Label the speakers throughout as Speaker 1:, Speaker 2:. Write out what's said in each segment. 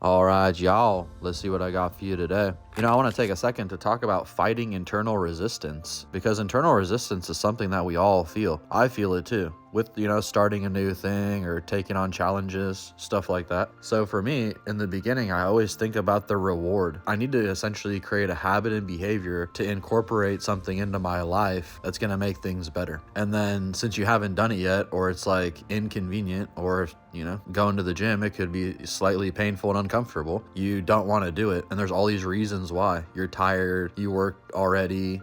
Speaker 1: All right, y'all, let's see what I got for you today. I want to take a second to talk about fighting internal resistance, because internal resistance is something that we all feel. I feel it too, with, starting a new thing or taking on challenges, stuff like that. So for me, in the beginning, I always think about the reward. I need to essentially create a habit and behavior to incorporate something into my life that's going to make things better. And then since you haven't done it yet, or it's like inconvenient, or, going to the gym, it could be slightly painful and uncomfortable. You don't want to do it. And there's all these reasons why. You're tired, you worked already,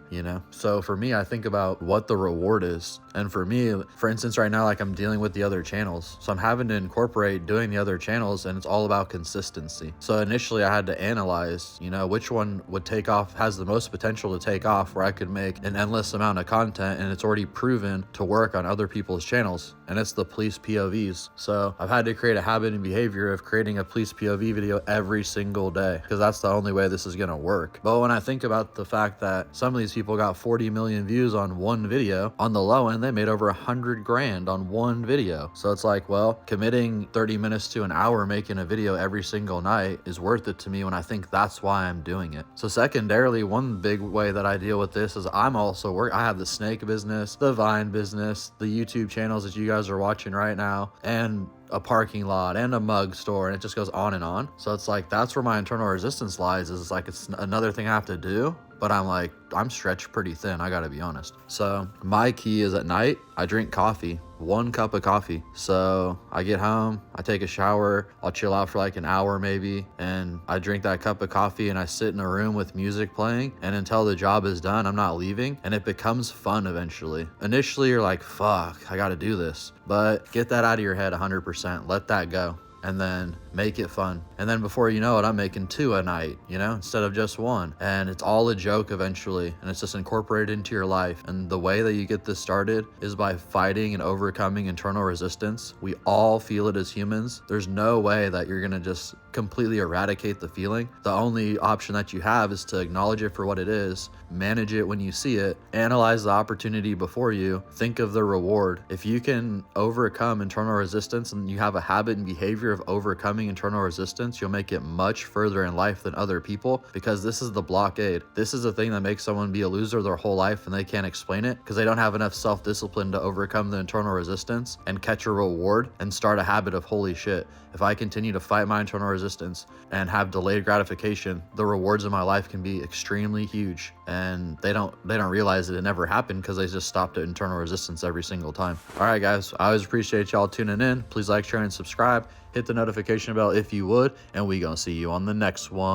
Speaker 1: So for me, I think about what the reward is. And for me, for instance, right now, like I'm dealing with the other channels. So I'm having to incorporate doing the other channels, and it's all about consistency. So initially I had to analyze, which one would take off, has the most potential to take off, where I could make an endless amount of content and it's already proven to work on other people's channels. And it's the police POVs. So I've had to create a habit and behavior of creating a police POV video every single day, because that's the only way this is going to work. But when I think about the fact that some of these people got 40 million views on one video, on the low end, they made over 100 grand on one video. So it's like, well, committing 30 minutes to an hour making a video every single night is worth it to me when I think that's why I'm doing it. So secondarily, one big way that I deal with this is I have the snake business, the Vine business, the YouTube channels that you guys are watching right now, and a parking lot and a mug store, and it just goes on and on. So it's like, that's where my internal resistance lies, is like, it's another thing I have to do, but I'm stretched pretty thin, I gotta be honest. So my key is at night, I drink coffee, 1 cup of coffee. So I get home, I take a shower, I'll chill out for like an hour maybe, and I drink that cup of coffee and I sit in a room with music playing, and until the job is done, I'm not leaving, and it becomes fun eventually. Initially you're like, fuck, I gotta do this, but get that out of your head 100%, let that go, and then make it fun. And then before you know it, I'm making 2 a night, instead of just 1. And it's all a joke eventually, and it's just incorporated into your life. And the way that you get this started is by fighting and overcoming internal resistance. We all feel it as humans. There's no way that you're gonna just completely eradicate the feeling. The only option that you have is to acknowledge it for what it is, manage it when you see it, analyze the opportunity before you, think of the reward. If you can overcome internal resistance and you have a habit and behavior of overcoming internal resistance, you'll make it much further in life than other people, because this is the blockade. This is the thing that makes someone be a loser their whole life, and they can't explain it because they don't have enough self-discipline to overcome the internal resistance and catch a reward and start a habit of, holy shit, if I continue to fight my internal resistance and have delayed gratification, the rewards in my life can be extremely huge. And they don't realize that it never happened because they just stopped at internal resistance every single time. All right, guys, I always appreciate y'all tuning in. Please like, share, and subscribe. Hit the notification bell if you would, and we gonna see you on the next one.